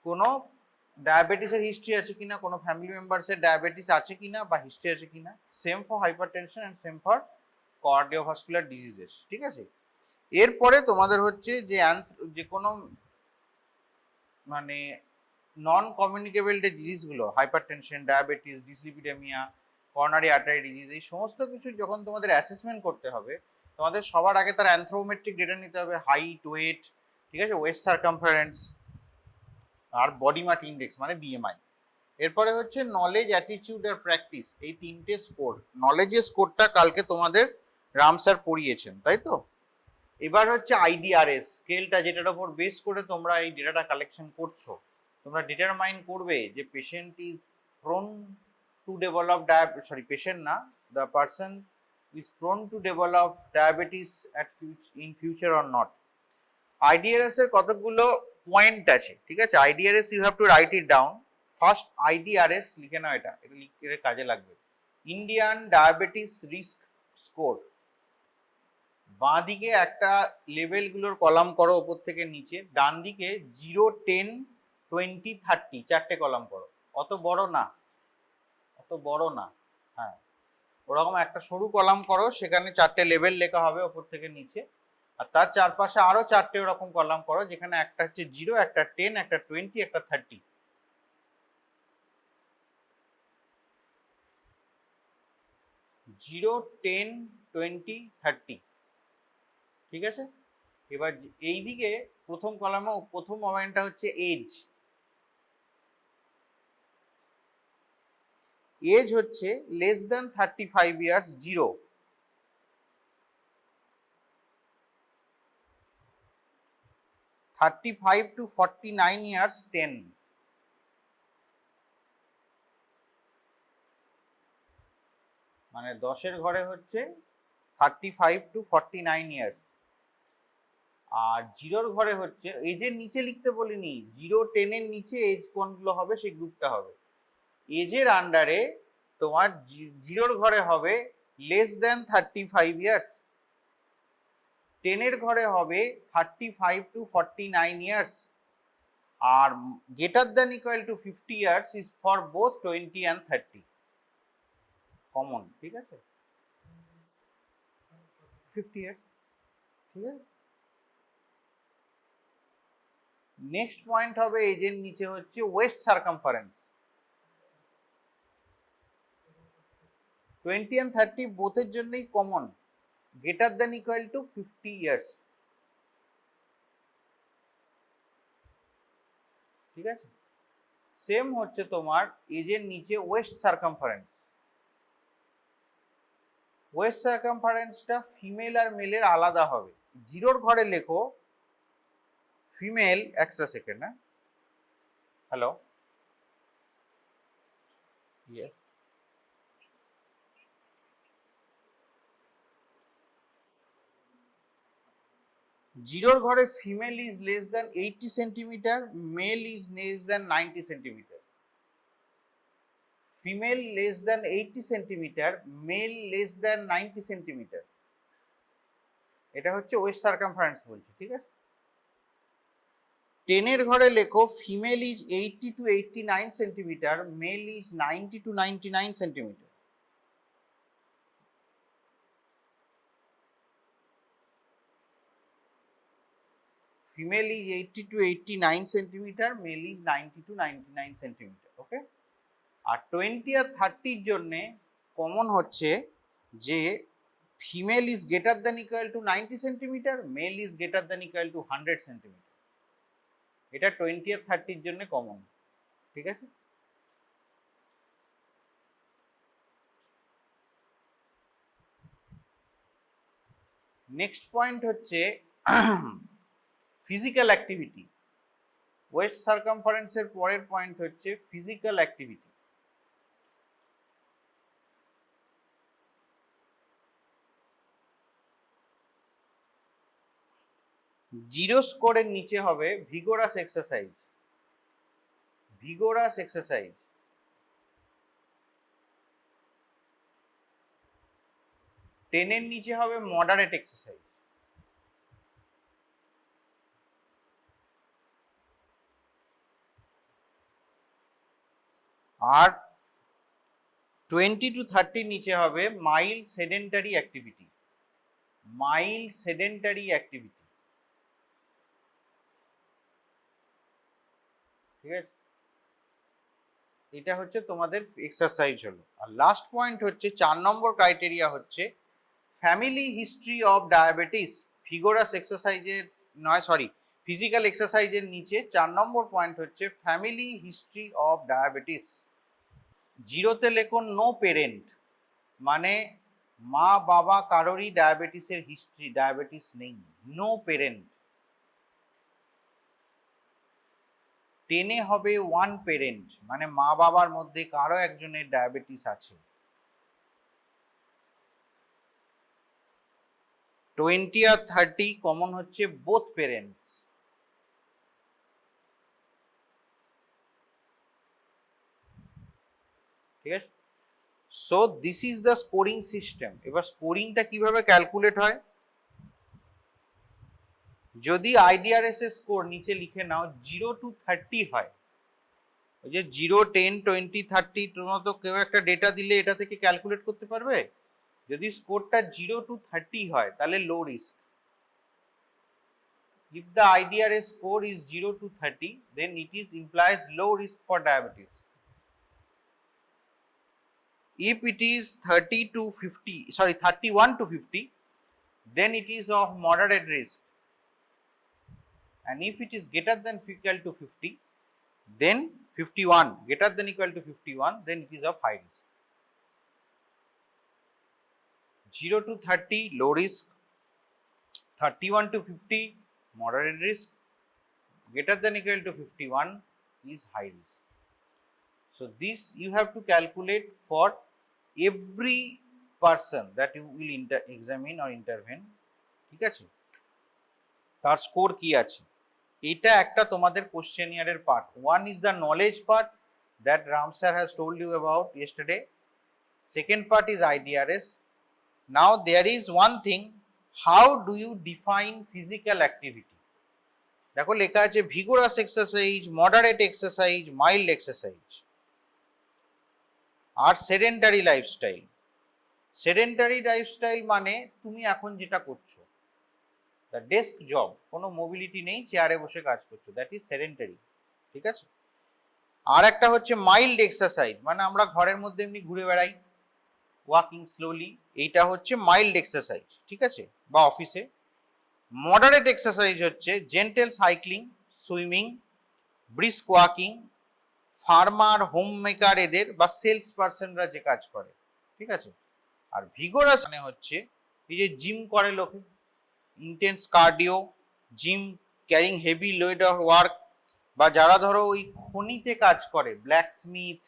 কোনো ডায়াবেটিসের হিস্ট্রি আছে কিনা, কোনো ফ্যামিলি মেম্বার্সের ডায়াবেটিস আছে কিনা বা হিস্ট্রি আছে কিনা। Same for hypertension and same for cardiovascular diseases, ঠিক আছে। এরপরে তোমাদের হচ্ছে যে কোনো মানে নন কমিউনিকেবল যে ডিজিজগুলো, hypertension, diabetes, dyslipidemia, coronary artery disease, এই সমস্ত কিছু যখন তোমাদের অ্যাসেসমেন্ট করতে হবে, তোমাদের সবার আগে তার অ্যানথ্রোমেট্রিক ডেটা নিতে হবে, হাইট, ওয়েট, ঠিক আছে, ওয়েস্ট সার্কামফারেন্স আর বডি মাস ইন্ডেক্স মানে বিএমআই। এরপরে হচ্ছে নলেজ, অ্যাটিটিউড আর প্র্যাকটিস, এই তিনটে স্কোর। নলেজের স্কোরটা কালকে তোমাদের রাম স্যার পড়িয়েছেন, তাই তো। এবার হচ্ছে আইডিআরএস স্কেলটা, যেটার উপর বেস করে তোমরা এই ডেটাটা কালেকশন করছো। তোমরা ডিটারমাইন করবে যে patient is prone to develop patient না, the person is prone to develop diabetes in future or not. IDRS এর কতগুলো পয়েন্ট আছে, ঠিক আছে। IDRS you have to write it down. First IDRS লিখে নাও, এটা লিখে কাজে লাগবে। Indian diabetes risk score. বাঁ দিকে একটা লেভেলগুলোর কলাম করো ওপর থেকে নিচে, ডান দিকে 0, 10, 20, 30 চারটে কলাম করো। অত বড় না, অত বড় না, হ্যাঁ, ওরকম একটা সরু কলাম করো, সেখানে চারটে লেভেল লেখা হবে ওপর থেকে নিচে। আর তার চারপাশে আরো চারটে ওরকম কলাম করো, যেখানে একটা হচ্ছে 0, একটা 10, একটা 20, একটা 30। 0, 10, 20, 30, ঠিক আছে। এবার এইদিকে প্রথম কলামে প্রথম পয়েন্টটা হচ্ছে এজ। এজ হচ্ছে less than 35 years, 0। 35 to 49 years, 10। মানে 10-এর ঘরে হচ্ছে 35 to 49 ইয়ার্স। আর 0-র ঘরে হচ্ছে, এজের নিচে লিখতে বলিনি, 0, 10-এর নিচে এজ কোনগুলো হবে সেই গ্রুপটা হবে। এজের আন্ডারে তোমার 0-র ঘরে হবে লেস দেন 35 ইয়ার্স, 10-এর ঘরে হবে 35 to 49 ইয়ার্স, আর greater than equal to 50 years is for both 20 and 30, common, ঠিক আছে। 50 ইয়ার্স, ঠিক আছে। নেক্সট পয়েন্ট হবে এজের নিচে হচ্ছে ওয়েস্ট সার্কামফারেন্স। 20 and 30 বোথের জন্যই common, greater than equal to 50 years, ঠিক আছে। সেম হচ্ছে তোমার এজের নিচে ওয়েস্ট সার্কামফারেন্স। ওয়েস্ট সার্কামফারেন্সটা ফিমেল আর মেলের আলাদা হবে। 0-র ঘরে লেখো ফিমেল, একটা সেকেন্ড, হ্যাঁ, হ্যালো, ইয়ে, 0-র ঘরে female is less than 80 centimetre, male is less than 90 centimetre. Female less than 80 centimetre, male less than 90 centimetre. এটা হচ্ছে ওয়েস্ট সার্কামফারেন্স বলছি, ঠিক আছে। 10-এর ঘরে লেখো female is 80 to 89 centimetre, male is 90 to 99 centimetre. Female is 80 to 89 centimetre, male is 90 to 99 centimetre, okay. আর 20 আর 30-র জন্য কমন হচ্ছে যে female is greater than equal to 90 centimetre, male is greater than equal to 100 centimetre. এটা 20 আর 30-র জন্য কমন, ঠিক আছে। নেক্সট পয়েন্ট হচ্ছে ফিজিক্যাল অ্যাক্টিভিটি। ওয়েস্ট সার্কামফারেন্সের পরের পয়েন্ট হচ্ছে ফিজিক্যাল অ্যাক্টিভিটি। 0 স্কোরের নিচে হবে ভিগোরাস এক্সারসাইজ, ভিগোরাস এক্সারসাইজ। 10-এর নিচে হবে মডারেট এক্সারসাইজ। আর 20 to 30 নিচে হবে mild sedentary activity, mild sedentary activity, ঠিক আছে, এটা হচ্ছে তোমাদের এক্সারসাইজ হলো। আর লাস্ট পয়েন্ট হচ্ছে 4 নম্বর ক্রাইটেরিয়া হচ্ছে family history of diabetes. Vigorous এক্সারসাইজের নয়, সরি, ফিজিক্যাল এক্সারসাইজের নিচে 4 নম্বর পয়েন্ট হচ্ছে ফ্যামিলি হিস্ট্রি অফ ডায়াবেটিস। জিরোতে লেখুন নো পেরেন্ট, মানে মা বাবা কারোরই ডায়াবেটিসের হিস্ট্রি, ডায়াবেটিস নেই, নো পেরেন্ট। 10 হবে ওয়ান পেরেন্ট, মানে মা বাবার মধ্যে কারো একজনের ডায়াবেটিস আছে। 20 আর 30 কমন হচ্ছে বোথ পেরেন্টস। ঠিক আছে, so this is the scoring system. এবার স্কোরিংটা কিভাবে ক্যালকুলেট হয়, যদি আইডিআরএস এর স্কোর নিচে লিখে নাও 0 to 30 হয়, ওই যে 0, 10, 20, 30 তোমরা তো কেউ একটা ডেটা দিলে এটা থেকে ক্যালকুলেট করতে পারবে। যদি স্কোরটা 0 to 30 হয় তাহলে low risk. If the IDRS score is 0 to 30, then it is implies low risk for diabetes. If it is 30 to 50, sorry, 31 to 50, then it is of moderate risk. And if it is greater than equal to 50, then 51, greater than equal to 51, then it is of high risk. 0 to 30, low risk. 31 to 50, moderate risk. Greater than equal to 51 is high risk. So this you have to calculate for every person that you will examine or intervene. ঠিক আছে, তার score কি আছে, এটা একটা তোমাদের কোশ্চেনিয়ারের part. One is the knowledge part that Ram sir has told you about yesterday. Second part is IDRS. Now there is one thing, how do you define physical activity. দেখো লেখা আছে vigorous exercise, moderate exercise, mild exercise আর sedentary lifestyle. Sedentary lifestyle মানে তুমি এখন যেটা করছো, the desk job, কোনো মোবিলিটি নেই, চেয়ারে বসে কাজ করছো, দ্যাট ইজ সেডেন্টারি। ঠিক আছে, আর একটা হচ্ছে মাইল্ড এক্সারসাইজ, মানে আমরা ঘরের মধ্যে এমনি ঘুরে বেড়াই, ওয়াকিং স্লোলি, এইটা হচ্ছে মাইল্ড এক্সারসাইজ। ঠিক আছে, বা অফিসে। মডারেট এক্সারসাইজ হচ্ছে gentle cycling, swimming, brisk walking, farmer, home maker এদের বা সেলস পার্সনরা যে কাজ করে। ঠিক আছে, আর ভিগোরাস মানে হচ্ছে এই যে জিম করে লোকে, intense cardio, gym, carrying heavy load of work, বা যারা ধরো ওই খনিতে কাজ করে, ব্ল্যাক স্মিথ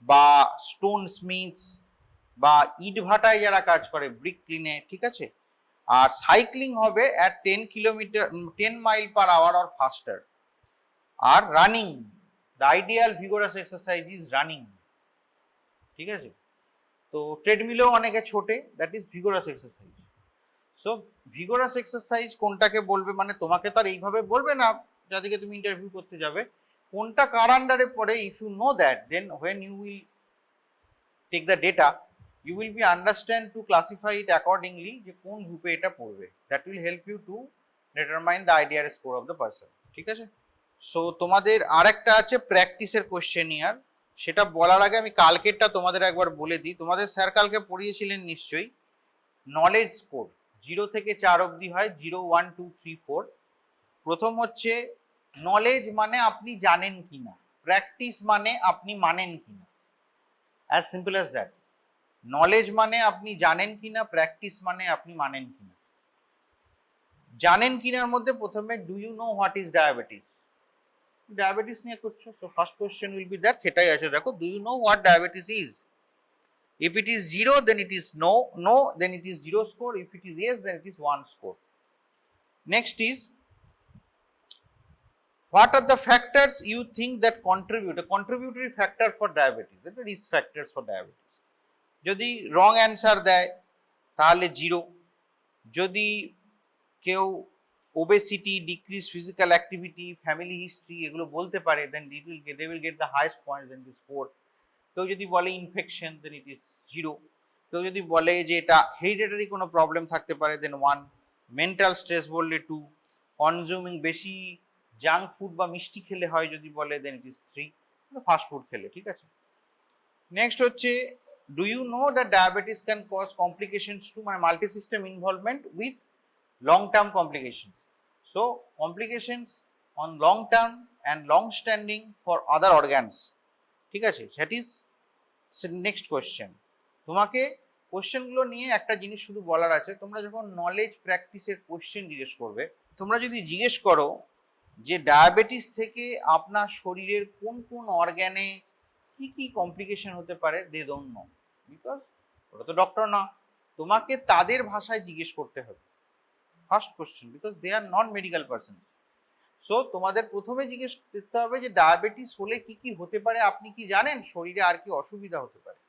বা স্টোন স্মিথস, বা ইট ভাটায় যারা কাজ করে, ব্রিক ক্লিনে। ঠিক আছে, আর সাইক্লিং হবে at 10 mile per hour or faster. আর running, the ideal vigorous exercise is running. ঠিক আছে, তো ট্রেডমিলেও অনেকে ছোটে, that is vigorous exercise. So vigorous exercise কোনটাকে বলবে, মানে তোমাকে তো আর এইভাবে বলবে না যাদেরকে তুমি ইন্টারভিউ করতে যাবে, কোনটা কার আন্ডারে পড়ে। If you know that, then when you will take the data, you will be understand to classify it accordingly যে কোন গ্রুপে এটা পড়বে। that will help you to determine the IDRS score of the person. ঠিক আছে, so তোমাদের আরেকটা আছে প্র্যাকটিসের কোশ্চেনিয়ার, সেটা বলার আগে আমি কালকেরটা তোমাদের একবার বলে দিই। তোমাদের স্যার কালকে পড়িয়েছিলেন নিশ্চয়ই নলেজ স্কোর, 0 থেকে 4 অবধি হয়, 0, 1, 2, 3, 4। প্রথম হচ্ছে নলেজ মানে আপনি জানেন কিনা, প্র্যাকটিস মানে আপনি মানেন কিনা, as simple as that. Knowledge মানে আপনি জানেন কিনা, প্র্যাকটিস মানে আপনি মানেন কিনা। জানেন কিনার মধ্যে প্রথমে do you know what is diabetes, diabetes নিয়ে করছো, তো first question will be that, সেটাই আছে দেখো, do you know what diabetes is. If it is 0 then it is no, no then it is 0 score, if it is yes then it is 1 score. Next is what are the factors you think that contribute, a contributory factor for diabetes, that is risk factors for diabetes। যদি wrong answer দেয় তাহলে 0, যদি কেউ obesity, decrease physical activity, family history এগুলো বলতে পারে, দেন they will get the highest points, then this 4। কেউ যদি বলে ইনফেকশন দেন ইট ইজ 0, কেউ যদি বলে যে এটা হেরিডিটারি কোনো প্রবলেম থাকতে পারে দেন 1, মেন্টাল স্ট্রেস বললে 2, কনজিউমিং বেশি জাঙ্ক ফুড বা মিষ্টি খেলে হয় যদি বলে then it is 3, fast food খেলে, ঠিক আছে। নেক্সট হচ্ছে do you know that diabetes can cause complications to মানে multi system involvement with long term complications, so complications on long term and long standing for other organs, ঠিক আছে। That is next question. তোমাকে কোয়েশ্চেনগুলো নিয়ে একটা জিনিস শুধু বলার আছে, তোমরা যখন নলেজ প্র্যাকটিসের কোয়েশ্চেন জিজ্ঞেস করবে, তোমরা যদি জিজ্ঞেস করো যে ডায়াবেটিস থেকে আপনার শরীরের কোন কোন অর্গ্যানে কি কি কমপ্লিকেশন হতে পারে, দে ডোন্ট নো, বিকজ ওরা তো ডক্টর না, তোমাকে তাদের ভাষায় জিজ্ঞেস করতে হবে first question, because they are not medical persons. So তোমাদের প্রথমে জিজ্ঞেস করতে হবে যে ডায়াবেটিস হলে কি কি হতে পারে, আপনি কি জানেন শরীরে আর কি অসুবিধা হতে পারে।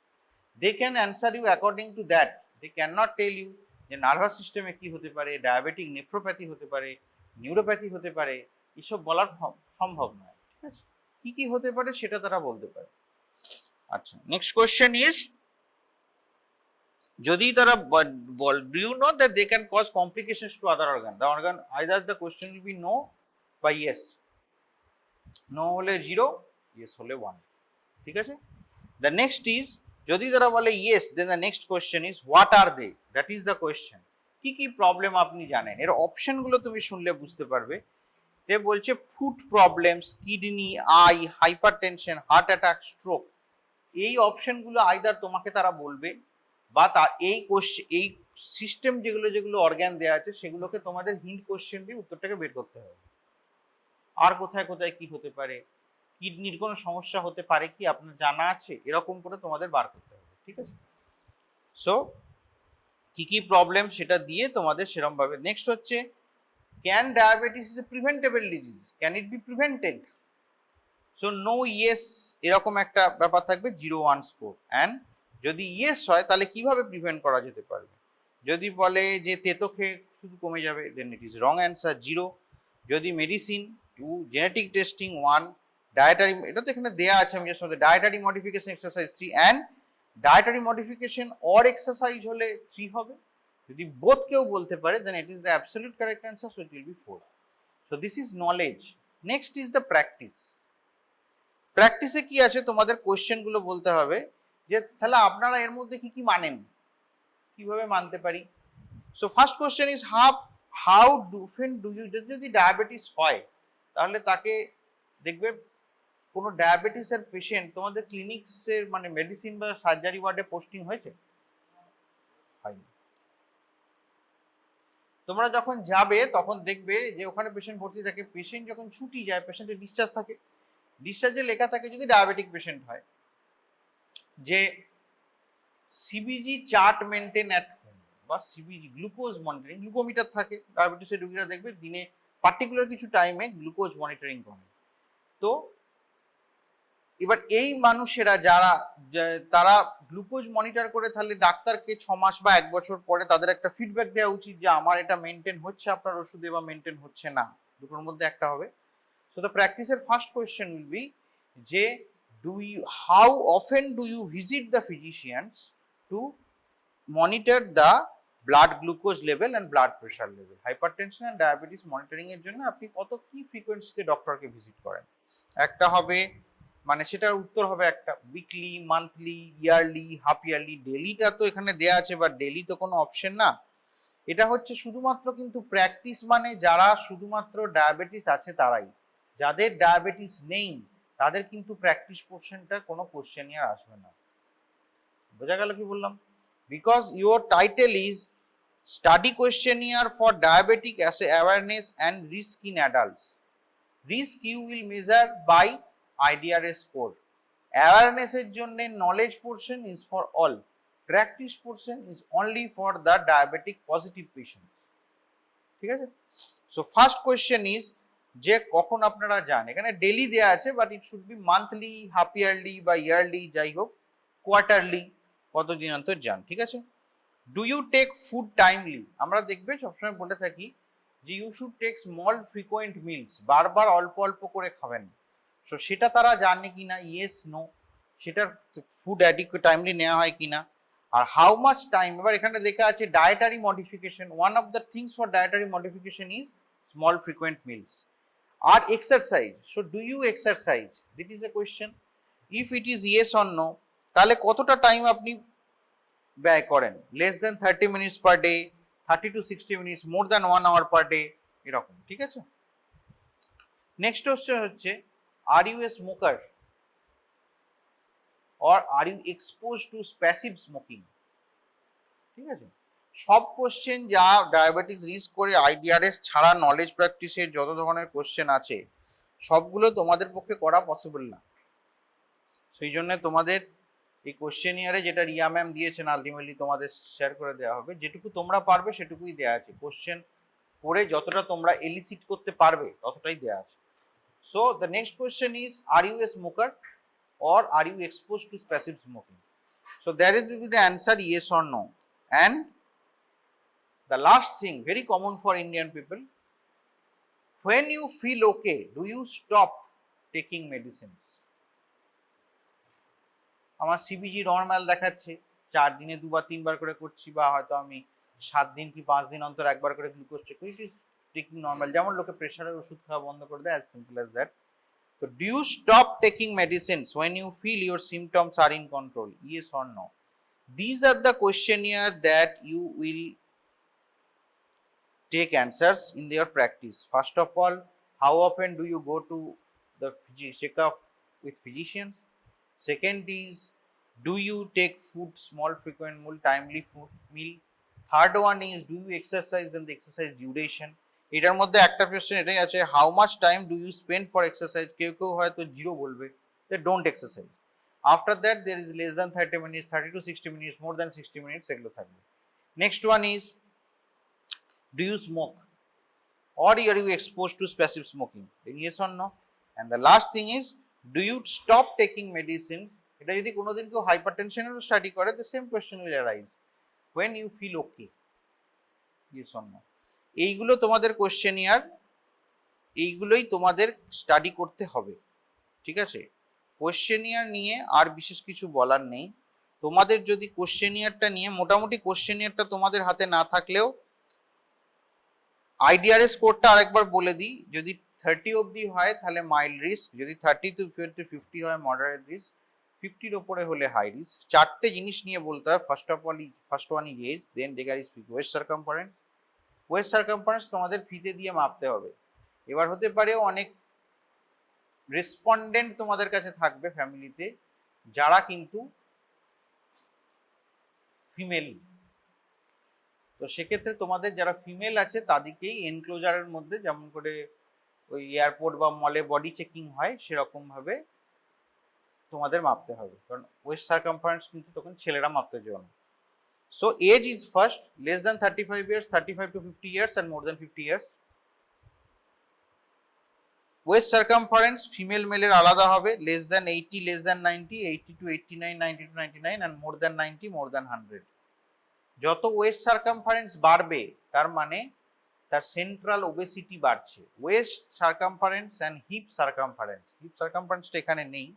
They can answer you according to that, they can not tell you যে নার্ভাস সিস্টেমে কি হতে পারে, ডায়াবেটিক নেফ্রোপ্যাথি হতে পারে, নিউরোপ্যাথি হতে পারে, এসব বলার সম্ভব নয়, ঠিক আছে। কি কি হতে পারে সেটা তারা বলতে পারে। আচ্ছা, নেক্সট কোয়েশ্চেন ইজ, যদি তারা বল do you know that they can cause complications to other organ, the organ either the question will be no বা ইয়েস, নো হলে 0, ইয়েস হলে 1, ঠিক আছে। দ্য নেক্সট ইজ, যদি তারা বলে yes then the next question is what are they, that is the question. কি কি প্রবলেম আপনি জানেন, এর অপশনগুলো তুমি শুনলে বুঝতে পারবে। তে বলছে food problems, kidney, I, hypertension, heart attack, stroke, এই অপশনগুলো আইদার তোমাকে তারা বলবে বা এই কোশ্চেন এই সিস্টেম যেগুলো যেগুলো অর্গান দেওয়া আছে সেগুলোকে তোমাদের হিন্ট কোশ্চেন দিয়ে উত্তরটাকে বের করতে হবে। আর কোথায় কোথায় কি হতে পারে, কিডনির কোনো সমস্যা হতে পারে কি আপনার জানা আছে, এরকম করে তোমাদের বার করতে হবে, ঠিক আছে। সো কি কি প্রবলেম সেটা দিয়ে তোমাদের সেরকম ভাবে। নেক্সট হচ্ছে can diabetes is a preventable disease, can it be prevented, so no yes এরকম একটা ব্যাপার থাকবে, 0-1 স্কোর। অ্যান্ড যদি ইয়েস হয় তাহলে কিভাবে প্রিভেন্ট করা যেতে পারবে, যদি বলে যে তেতো খেয়ে শুধু কমে যাবে দেন ইট ইজ রং অ্যান্সার, 0। যদি মেডিসিন 2, জেনেটিক টেস্টিং 1, ডায়েটারি, এটা তো এখানে দেয়া আছে আমি just dietary modification exercise 3, and dietary modification or exercise হলে 3 হবে। যদি বোথ কেউ বলতে পারে then it is the absolute correct answer, so it will be 4। So this is knowledge. Next is the practice. প্র্যাকটিসে কি আছে, তোমাদের কোয়েশ্চেন গুলো বলতে হবে যে তাহলে আপনারা এর মধ্যে কি কি মানেন, কিভাবে মানতে পারি। So first question is how often do you, যদি ডায়াবেটিস হয় তাহলে তাকে দেখবে কোনো ডায়াবেটিসের পেশেন্ট তোমাদের ক্লিনিক্সের মানে মেডিসিন বা সার্জারি ওয়ার্ডে পোস্টিং হয়েছে, হয়নি। তোমরা যখন যাবে তখন দেখবে যে ওখানে পেশেন্ট ভর্তি থাকে, পেশেন্ট যখন ছুটি যায় পেশেন্টের ডিসচার্জ থাকে, ডিসচার্জে লেখা থাকে যদি ডায়াবেটিক পেশেন্ট হয় যে CBG chart maintain at home বা সিবিজি গ্লুকোজ মনিটরিং, গ্লুকোমিটার থাকে, ডায়াবেটিসের রোগীরা দেখবে দিনে পার্টিকুলার কিছু টাইমে গ্লুকোজ মনিটরিং করে। তো এবার এই মানুষেরা যারা তারা গ্লুকোজ মনিটর করে, তাহলে ডাক্তারকে 6 মাস বা 1 বছর পরে তাদের একটা ফিডব্যাক দেওয়া উচিত যে আমার এটা মেনটেন হচ্ছে আপনার ওষুধে বা মেনটেন হচ্ছে না, দুটোর মধ্যে একটা হবে। সো দ্য প্র্যাকটিসের ফার্স্ট কোয়েশ্চেন উইল বি যে how often do you visit the physicians to monitor the blood glucose level and blood pressure level, hypertension and diabetes monitoring এর জন্য আপনি কত কি ফ্রিকোয়েন্সিতে ডক্টরকে ভিজিট করেন। একটা হবে মানে সেটার উত্তর হবে একটা weekly, monthly, yearly, half yearly. ডেলিটা তো এখানে দেয়া আছে বা ডেলি তো কোনো অপশন না, এটা হচ্ছে শুধুমাত্র কিন্তু প্র্যাকটিস মানে যারা শুধুমাত্র ডায়াবেটিস আছে তারাই, যাদের ডায়াবেটিস নেই তাদের কিন্তু প্র্যাকটিস পোর্শনটা কোনো কোশ্চেনই আর আসবে না। বোঝা গেল কি বললাম? Because your title is study questionnaire for diabetic awareness and risk in adults. Risk you will measure by IDRS score. অ্যাওয়ারনেসের জন্য knowledge portion is for all, practice portion is only for the diabetic positive patients, ঠিক আছে। So first question is যে কখন আপনারা যান, এখানে daily দেয়া আছে but it should be monthly, half yearly বা ইয়ারলি, যাই হোক কোয়ার্টারলি, কতদিন অন্তর যান, ঠিক আছে। Do you take food timely, আমরা দেখবে সবসময় বলে থাকি যে you should take small frequent meals, বারবার অল্প অল্প করে খাবেন। সো সেটা তারা জানে কি না, ইয়েস নো। সেটার ফুড অ্যাডিকুয়েট টাইমলি নেওয়া হয় কিনা, আর হাউ মাচ টাইম। এবার এখানে লেখা আছে dietary modification, one of the things for dietary modification is small frequent meals আর exercise. So do you exercise, this is a question. If it is yes or no, তাহলে কতটা time আপনি ব্যয় করেন, less than 30 minutes per day, 30 to 60 minutes, more than 1 hour per day, এরকম, ঠিক আছে। Next question হচ্ছে are you a smoker or are you exposed to passive smoking, ঠিক আছে। সব কোশ্চেন যা ডায়াবেটিস রিস্ক করে আইডিআরএস ছাড়া নলেজ প্র্যাকটিসের যত ধরনের কোশ্চেন আছে সবগুলো তোমাদের পক্ষে করা পসিবল না। সেই জন্য তোমাদের এই কোশ্চেনিয়ারে যেটা রিয়া ম্যাম দিয়েছেন আলটিমেটলি তোমাদের শেয়ার করে দেওয়া হবে, যেটুকু তোমরা পারবে সেটুকুই দেওয়া আছে। কোশ্চেন করে যতটা তোমরা এলিসিট করতে পারবে ততটাই দেওয়া আছে। So the next question is are you a smoker or are you exposed to passive smoking? So there is will be the answer yes or no. And the last thing, very common for Indian people, when you feel okay, do you stop taking medicines? আমার CBG normal দেখাচ্ছে, 4 দিনে 2 বা 3 বার করে করছি, বা হয়তো আমি 7 দিন কি 5 দিন অন্তর একবার করে গ্লুকোজ চেক করি, ইট ইজ টেকিং নর্মাল। যেমন লোকে প্রেশারের ওষুধ খাওয়া বন্ধ করে দেয়, as simple as that. So do you stop taking medicines when you feel your symptoms are in control? Yes or no? These are the questionnaire that you will take answers in your practice. First of all, how often do you go to the checkup with physicians? Second is, do you take food, small frequent meal, timely food meal? Third one is, do you exercise, then the exercise duration. এটার মধ্যে একটা question এটাই আছে, how much time do you spend for exercise. কেউ কেউ হয়তো 0 বলবে, they don't exercise. After that there is less than 30 minutes, 30 to 60 minutes, more than 60 minutes, এগুলো থাকবে। Next one is, do you smoke or are you exposed to passive smoking, then yes or no. And the last thing is, do you stop taking medicines? এটা যদি কোনোদিন কেউ হাইপারটেনশনের study করে, the same question will arise, when you feel okay, yes or no. এইগুলো তোমাদের questionnaire, এইগুলোই তোমাদের study করতে হবে, ঠিক আছে। কোশ্চেনিয়ার নিয়ে আর বিশেষ কিছু বলার নেই। তোমাদের যদি কোশ্চেনিয়ারটা নিয়ে, মোটামুটি কোশ্চেনিয়ারটা তোমাদের হাতে না থাকলেও আইডিআরএস কোডটা আরেকবার বলে দিই, যদি 30 অবধি হয় তাহলে মাইল্ড রিস্ক, যদি 30 to 50 হয় মডারেট রিস্ক, 50-র ওপরে হলে হাই রিস্ক। 4টে জিনিস নিয়ে বলতে হয়। First one is age, then there is waist circumference. Waist circumference তোমাদের ফিতে দিয়ে মাপতে হবে। এবার হতে পারে অনেক রেসপন্ডেন্ট তোমাদের কাছে থাকবে ফ্যামিলিতে যারা কিন্তু ফিমেল, তো সেক্ষেত্রে তোমাদের যারা ফিমেল আছে তাদেরকেই এনক্লোজারের মধ্যে, যেমন করে ওই এয়ারপোর্ট বা মলে বডি চেকিং হয় সেরকম ভাবে তোমাদের মাপতে হবে, কারণ ওয়েস্ট সার্কামফারেন্স কিন্তু তখন ছেলেরা মাপতে যাবে না। So age is first, less than 35 years, 35 to 50 years and more than 50 years. Waist circumference female মেলের আলাদা হবে, less than 80, less than 90, 80 to 89, 90 to 99 and more than 90, more than 100। যত ওয়েস্ট সার্কামফারেন্স বাড়বে তার মানে তার সেন্ট্রাল ওবেসিটি বাড়ছে। Waist circumference and hip circumference, hip সার্কামফারেন্সটা এখানে নেই,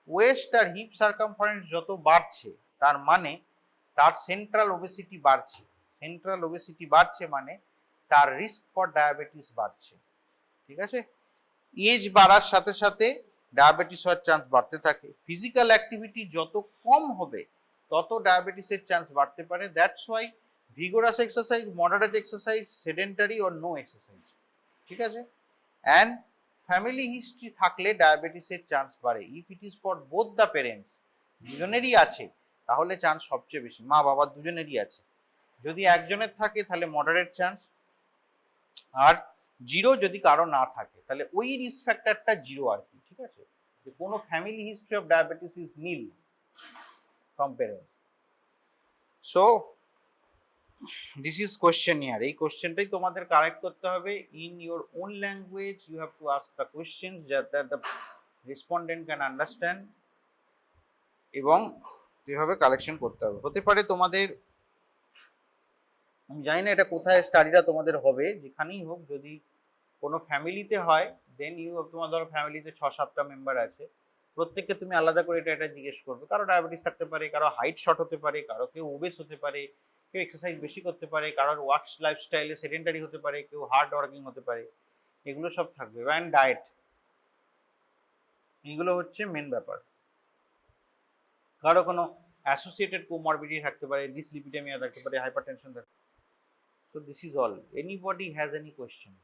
ওয়েস্ট আর হিপ সার্কামফারেন্স যত বাড়ছে তার মানে তার সেন্ট্রাল ওবেসিটি বাড়ছে। সেন্ট্রাল ওবেসিটি বাড়ছে মানে তার রিস্ক ফর ডায়াবেটিস বাড়ছে, ঠিক আছে। এজ বাড়ার সাথে সাথে ডায়াবেটিস হওয়ার চান্স বাড়তে থাকে। ফিজিক্যাল অ্যাক্টিভিটি যত কম হবে তত ডায়াবেটিসের চান্স বাড়তে পারে। That's why vigorous exercise, moderate exercise, sedentary or no exercise, ঠিক আছে। অ্যান্ড ফ্যামিলি হিস্ট্রি থাকলে ডায়াবেটিসের চান্স বাড়ে। If it is for both the parents, দুজনেরই আছে তাহলে চান্স সবচেয়ে বেশি, মা বাবা দুজনেরই আছে। যদি একজনের থাকে তাহলে মডারেট চান্স, আর 0 যদি কারো না থাকে তাহলে ওই রিস্ক ফ্যাক্টরটা 0 আর কি, ঠিক আছে। যে কোনো family history of diabetes is nil from parents. So this is questionnaire, এই কোশ্চেনটাই তোমাদের কারেক্ট করতে হবে in your own language. You have to ask the questions that the respondent can understand, এবং এভাবে কালেকশন করতে হবে। হতে পারে তোমাদের, আমি জানি না এটা কোথায় স্টাডিটা তোমাদের হবে, যেখানেই হোক, যদি কোনো ফ্যামিলিতে হয় দেন তোমার ধরো ফ্যামিলিতে 6-7টা মেম্বার আছে, প্রত্যেককে তুমি আলাদা করে এটা জিজ্ঞেস করবে। কারো ডায়াবেটিস থাকতে পারে, কারো হাইট শর্ট হতে পারে, কারো কেউ ওবেস হতে পারে, কেউ এক্সারসাইজ বেশি করতে পারে, কারোর ওয়ার্ক লাইফস্টাইলে সেডেন্টারি হতে পারে, কেউ হার্ড ওয়ার্কিং হতে পারে, এগুলো সব থাকবে। অ্যান্ড ডায়েট, এগুলো হচ্ছে মেন ব্যাপার। কারো কোনো অ্যাসোসিয়েটেড কোমরবিডিটি থাকতে পারে, ডিসলিপিডেমিয়া থাকতে পারে, হাইপারটেনশন থাকতে পারে। So this is all. Anybody has any question,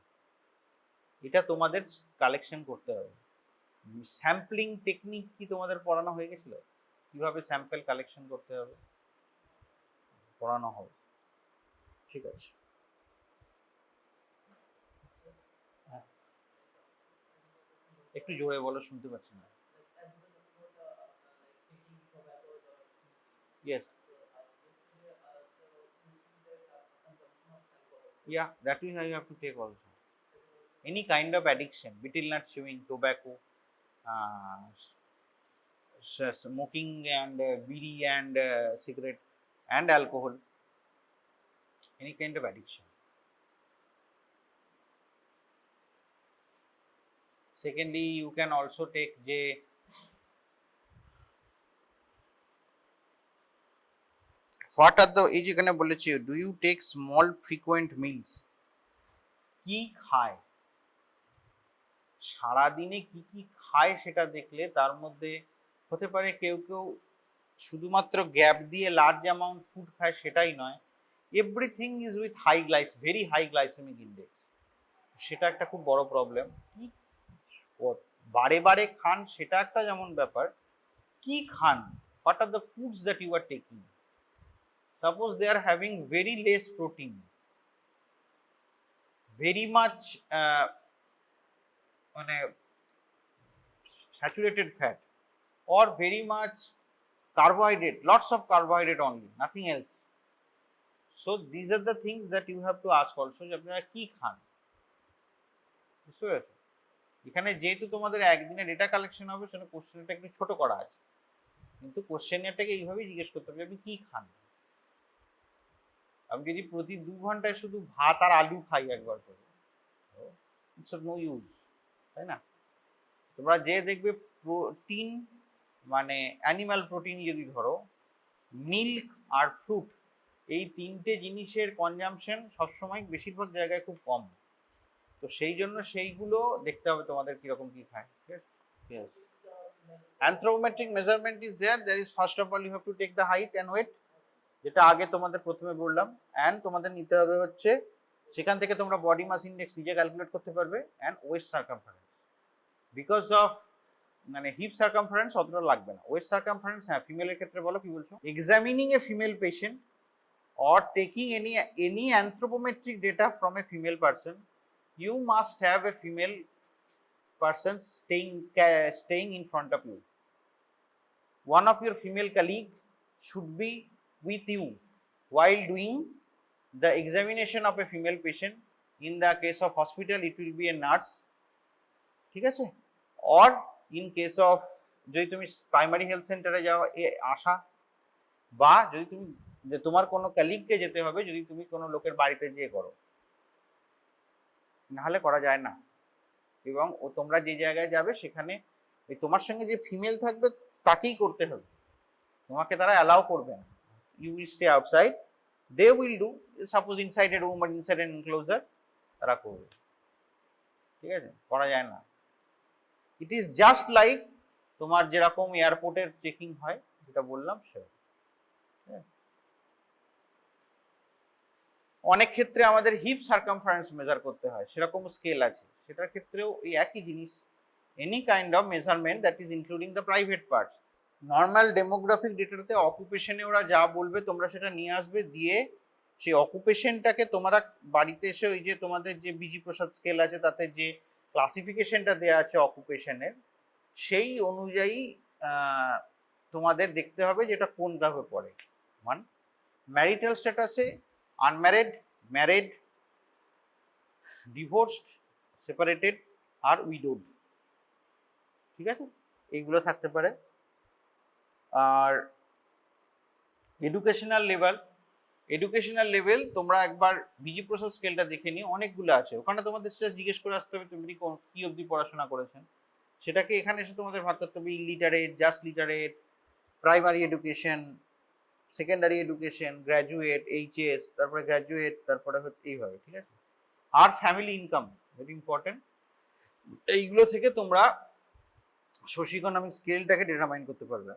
এটা তোমাদের কালেকশন করতে হবে। স্যাম্পলিং টেকনিক কি তোমাদের পড়ানো হয়ে গেছিল? কিভাবে স্যাম্পল কালেকশন করতে হবে পড়ানো হবে, ঠিক আছে? একটু জোরে বলো, শুনতে পাচ্ছি না। Yes. Yeah, that is how you have to take also. Any kind of addiction, betel nut chewing, tobacco, smoking and bidi and cigarette and alcohol, any kind of addiction. Secondly, you can also take what are the এই যেখানে বলেছি, do you take small frequent meals? কি খায়, সারাদিনে কি কি খায় সেটা দেখলে তার মধ্যে হতে পারে কেউ কেউ শুধুমাত্র গ্যাপ দিয়ে লার্জ অ্যামাউন্ট ফুড খায়, সেটাই নয়। Everything is with very high glycemic index, সেটা একটা খুব বড় প্রবলেম। কি বারে বারে খান সেটা একটা যেমন ব্যাপার, কি খান, what are the foods that you are taking. Suppose they are having very less protein, very much মানে saturated fat, or very much carbohydrate, lots of carbohydrate only, nothing else. So these are the things that you have to ask also, যে আপনারা কি খান। বুঝতে পেরেছো? এখানে যেহেতু তোমাদের একদিনে ডেটা কালেকশন হবে, সেটা কোশ্চেনটা একটু ছোট করা আছে, কিন্তু কোশ্চেনটাকে এইভাবেই জিজ্ঞেস করতে হবে, আপনি কি খান। আমি যদি প্রতি 2 ঘন্টায় শুধু ভাত আর আলু খাই একবার করে, ইটস অফ নো ইউজ, তাই না? তোমরা যে দেখবে প্রোটিন মানে অ্যানিমাল প্রোটিন যদি ধরো, মিল্ক আর ফ্রুট, এই তিনটে জিনিসের কনজাম্পশন সবসময় বেশিরভাগ জায়গায় খুব কম। তো সেই জন্য সেইগুলো দেখতে হবে তোমাদের কিরকম কি খায়। Yes. Anthropometric measurement is there. There is, first of all you have to take the height and weight, যেটা আগে তোমাদের প্রথমে বললাম। অ্যান্ড তোমাদের নিতে হবে হচ্ছে, সেখান থেকে তোমরা বডি মাস ইন্ডেক্স নিজে ক্যালকুলেট করতে পারবে, and West circumference. Because of মানে হিপ সার্কামফারেন্স অতটা লাগবে না, ওয়েস্ট সার্কামফারেন্স হ্যাঁ ফিমেলের ক্ষেত্রে বলো, কি বলছো? Examining a female patient or taking any anthropometric data from a female person, you must have a female person staying in front of you. One of your female colleague should be with you while doing the examination of a female patient. In the case of hospital, it will be a nurse, ঠিক আছে? or in case of যদি তুমি primary health সেন্টারে যাও, আশা, বা যদি তুমি যে তোমার কোনো কলিগকে যেতে হবে, যদি তুমি কোনো লোকের বাড়িতে যেয়ে করো, নাহলে করা যায় না। এবং ও তোমরা যে জায়গায় যাবে সেখানে তোমার সঙ্গে যে ফিমেল থাকবে তাকেই করতে হবে, তোমাকে তারা অ্যালাউ করবে না। You will stay outside, they will do, suppose inside a room আর ইনসাইড এন এনক্লোজার, তারা করবে, ঠিক আছে? করা যায় না। ইট ইজ জাস্ট লাইক তোমার যেরকম এয়ারপোর্টের চেকিং হয়, যেটা বললাম সেরকম। অনেক ক্ষেত্রে আমাদের হিপ সার্কামফারেন্স মেজার করতে হয়, সেরকম স্কেল আছে, সেটার ক্ষেত্রেও এই একই জিনিস, any kind of measurement that is including the private parts. Normal demographic ডেটাতে অকুপেশনে ওরা যা বলবে তোমরা সেটা নিয়ে আসবে, দিয়ে সেই অকুপেশনটাকে তোমরা বাড়িতে এসে ওই যে তোমাদের যে বিজি প্রসাদ স্কেল আছে তাতে যে ক্লাসিফিকেশনটা দেওয়া আছে অকুপেশনের, সেই অনুযায়ী তোমাদের দেখতে হবে যে এটা কোন ধাপে পড়ে। ওয়ান, ম্যারিটাল স্ট্যাটাসে আনম্যারিড, ম্যারিড, ডিভোর্সড, সেপারেটেড আর উইডোড, ঠিক আছে? এইগুলো থাকতে পারে। আর এডুকেশনাল লেভেল তোমরা একবার বিজি প্রসাদ স্কেলটা দেখে নিও, অনেকগুলো আছে ওখানে, তোমাদের জিজ্ঞেস করে আসতে হবে তুমি কি অবধি পড়াশোনা করেছেন, সেটাকে এখানে এসে তোমাদের ভাগ করতে হবে illiterate, just literate, primary education, secondary education, graduate, HS, তারপরে গ্র্যাজুয়েট, তারপরে হচ্ছে এইভাবে, ঠিক আছে। আর ফ্যামিলি ইনকাম ভেরি ইম্পর্টেন্ট। এইগুলো থেকে তোমরা সোশিও ইকোনমিক স্কেলটাকে ডিটারমাইন করতে পারবে।